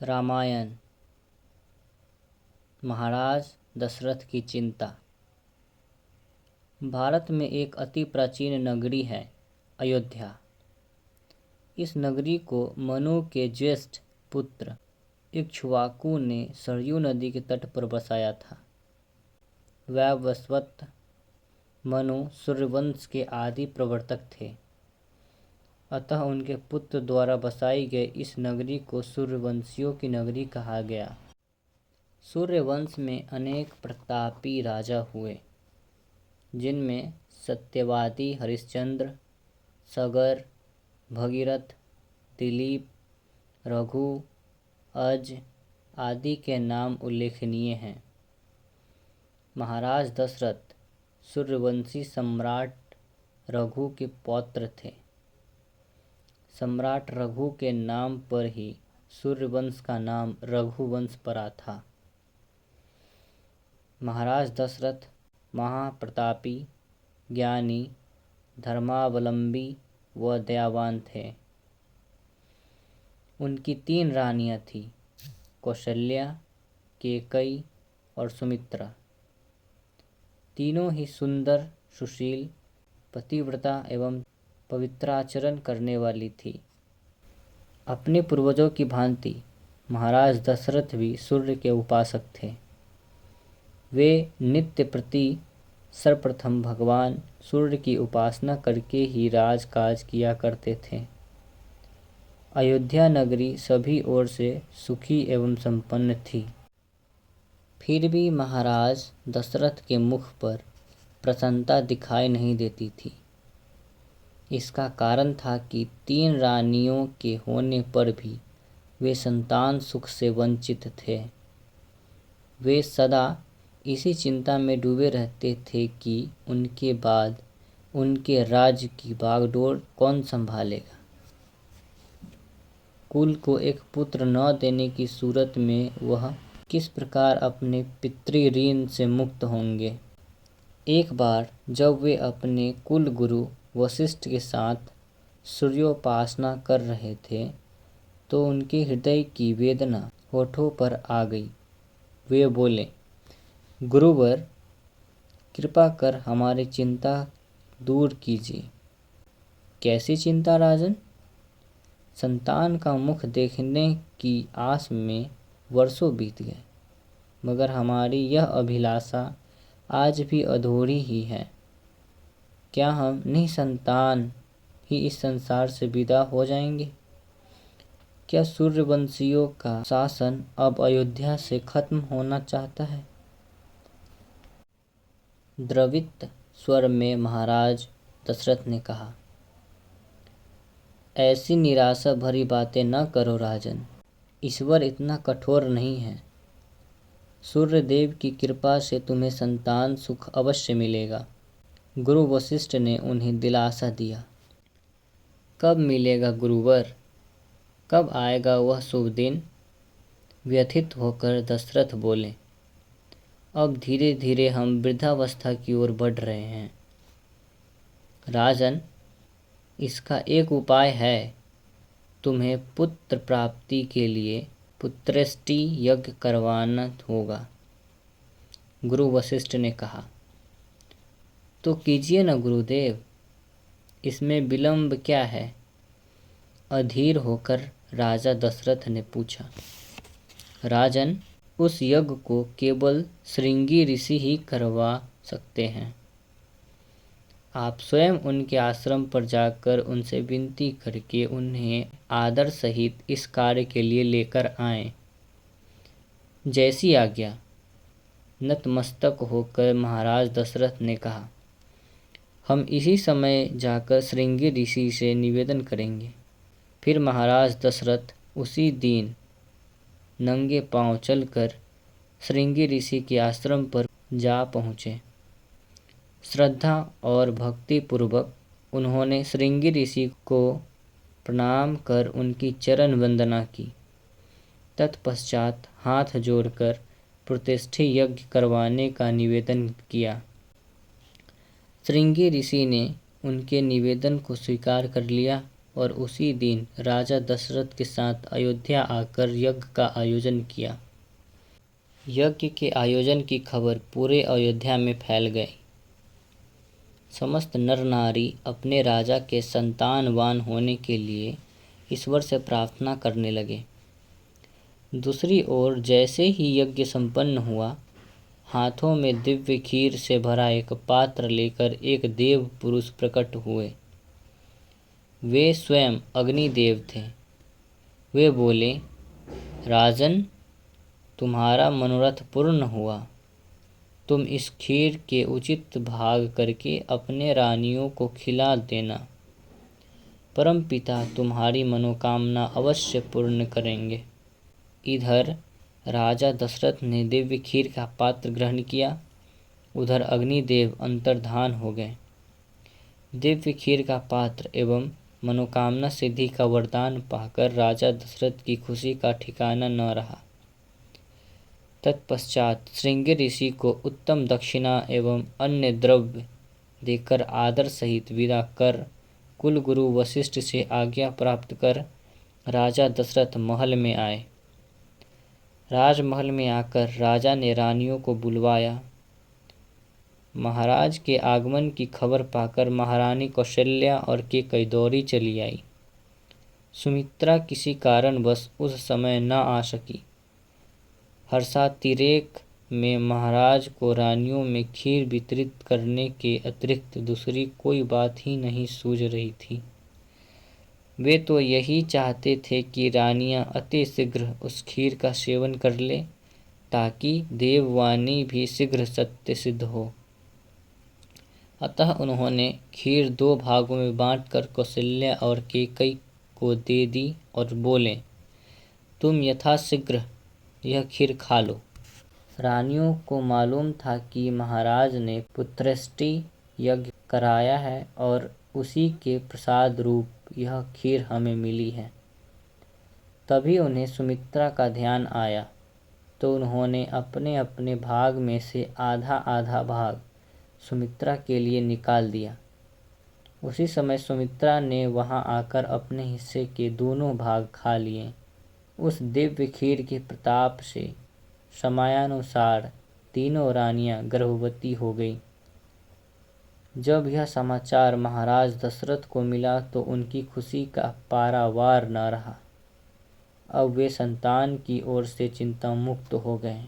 रामायण। महाराज दशरथ की चिंता। भारत में एक अति प्राचीन नगरी है अयोध्या। इस नगरी को मनु के ज्येष्ठ पुत्र इक्ष्वाकु ने सरयू नदी के तट पर बसाया था। वैवस्वत मनु सूर्यवंश के आदि प्रवर्तक थे, अतः उनके पुत्र द्वारा बसाई गई इस नगरी को सूर्यवंशियों की नगरी कहा गया। सूर्यवंश में अनेक प्रतापी राजा हुए, जिनमें सत्यवादी हरिश्चंद्र, सगर, भगीरथ, दिलीप, रघु, अज आदि के नाम उल्लेखनीय हैं। महाराज दशरथ सूर्यवंशी सम्राट रघु के पौत्र थे। सम्राट रघु के नाम पर ही सूर्यवंश का नाम रघुवंश पड़ा था। महाराज दशरथ महाप्रतापी, ज्ञानी, धर्मावलंबी व दयावान थे। उनकी 3 रानियां थीं, कौशल्या, केकई और सुमित्रा। तीनों ही सुंदर, सुशील, पतिव्रता एवं पवित्राचरण करने वाली थी। अपने पूर्वजों की भांति महाराज दशरथ भी सूर्य के उपासक थे। वे नित्य प्रति सर्वप्रथम भगवान सूर्य की उपासना करके ही राजकाज किया करते थे। अयोध्या नगरी सभी ओर से सुखी एवं संपन्न थी। फिर भी महाराज दशरथ के मुख पर प्रसन्नता दिखाई नहीं देती थी। इसका कारण था कि 3 रानियों के होने पर भी वे संतान सुख से वंचित थे। वे सदा इसी चिंता में डूबे रहते थे कि उनके बाद उनके राज्य की बागडोर कौन संभालेगा। कुल को एक पुत्र न देने की सूरत में वह किस प्रकार अपने पितृऋण से मुक्त होंगे। एक बार जब वे अपने कुल गुरु वशिष्ठ के साथ सूर्योपासना कर रहे थे, तो उनके हृदय की वेदना होठों पर आ गई। वे बोले, गुरुवर, कृपा कर हमारी चिंता दूर कीजिए। कैसी चिंता राजन? संतान का मुख देखने की आस में वर्षों बीत गए, मगर हमारी यह अभिलाषा आज भी अधूरी ही है। क्या हम निसंतान ही इस संसार से विदा हो जाएंगे? क्या सूर्यवंशियों का शासन अब अयोध्या से खत्म होना चाहता है? द्रवित स्वर में महाराज दशरथ ने कहा, ऐसी निराशा भरी बातें न करो राजन। ईश्वर इतना कठोर नहीं है। सूर्यदेव की कृपा से तुम्हें संतान सुख अवश्य मिलेगा। गुरु वशिष्ठ ने उन्हें दिलासा दिया। कब मिलेगा गुरुवर? कब आएगा वह शुभ दिन? व्यथित होकर दशरथ बोले, अब धीरे धीरे हम वृद्धावस्था की ओर बढ़ रहे हैं। राजन, इसका एक उपाय है। तुम्हें पुत्र प्राप्ति के लिए पुत्रेष्टि यज्ञ करवाना होगा। गुरु वशिष्ठ ने कहा, तो कीजिए न गुरुदेव, इसमें विलंब क्या है? अधीर होकर राजा दशरथ ने पूछा। राजन, उस यज्ञ को केवल श्रृंगी ऋषि ही करवा सकते हैं। आप स्वयं उनके आश्रम पर जाकर उनसे विनती करके उन्हें आदर सहित इस कार्य के लिए लेकर आएं। जैसी आज्ञा। नतमस्तक होकर महाराज दशरथ ने कहा, हम इसी समय जाकर श्रृंगी ऋषि से निवेदन करेंगे। फिर महाराज दशरथ उसी दिन नंगे पांव चलकर श्रृंगी ऋषि के आश्रम पर जा पहुँचे। श्रद्धा और भक्ति पूर्वक उन्होंने श्रृंगी ऋषि को प्रणाम कर उनकी चरण वंदना की। तत्पश्चात हाथ जोड़कर प्रतिष्ठि यज्ञ करवाने का निवेदन किया। श्रृंगी ऋषि ने उनके निवेदन को स्वीकार कर लिया और उसी दिन राजा दशरथ के साथ अयोध्या आकर यज्ञ का आयोजन किया। यज्ञ के आयोजन की खबर पूरे अयोध्या में फैल गई। समस्त नर नारी अपने राजा के संतानवान होने के लिए ईश्वर से प्रार्थना करने लगे। दूसरी ओर जैसे ही यज्ञ संपन्न हुआ, हाथों में दिव्य खीर से भरा एक पात्र लेकर एक देव पुरुष प्रकट हुए। वे स्वयं अग्निदेव थे। वे बोले, राजन, तुम्हारा मनोरथ पूर्ण हुआ। तुम इस खीर के उचित भाग करके अपने रानियों को खिला देना। परमपिता तुम्हारी मनोकामना अवश्य पूर्ण करेंगे। इधर राजा दशरथ ने दिव्य खीर का पात्र ग्रहण किया, उधर अग्निदेव अंतर्धान हो गए। दिव्य खीर का पात्र एवं मनोकामना सिद्धि का वरदान पाकर राजा दशरथ की खुशी का ठिकाना न रहा। तत्पश्चात श्रृंगी ऋषि को उत्तम दक्षिणा एवं अन्य द्रव्य देकर आदर सहित विदा कर कुल गुरु वशिष्ठ से आज्ञा प्राप्त कर राजा दशरथ महल में आए। राजमहल में आकर राजा ने रानियों को बुलवाया। महाराज के आगमन की खबर पाकर महारानी कौशल्या और कैकेयी दौड़ी चली आई। सुमित्रा किसी कारणवश उस समय न आ सकी। हर्षातिरेक में महाराज को रानियों में खीर वितरित करने के अतिरिक्त दूसरी कोई बात ही नहीं सूझ रही थी। वे तो यही चाहते थे कि रानियां अति शीघ्र उस खीर का सेवन कर ले, ताकि देववाणी भी शीघ्र सत्य सिद्ध हो। अतः उन्होंने खीर 2 भागों में बांटकर कौशल्या और कैकेयी को दे दी और बोले, तुम यथाशीघ्र यह खीर खा लो। रानियों को मालूम था कि महाराज ने पुत्रष्टि यज्ञ कराया है और उसी के प्रसाद रूप यह खीर हमें मिली है। तभी उन्हें सुमित्रा का ध्यान आया, तो उन्होंने अपने अपने भाग में से आधा आधा भाग सुमित्रा के लिए निकाल दिया। उसी समय सुमित्रा ने वहां आकर अपने हिस्से के दोनों भाग खा लिए। उस दिव्य खीर के प्रताप से समयानुसार तीनों रानियां गर्भवती हो गई। जब यह समाचार महाराज दशरथ को मिला तो उनकी खुशी का पारावार न रहा। अब वे संतान की ओर से चिंता मुक्त हो गए।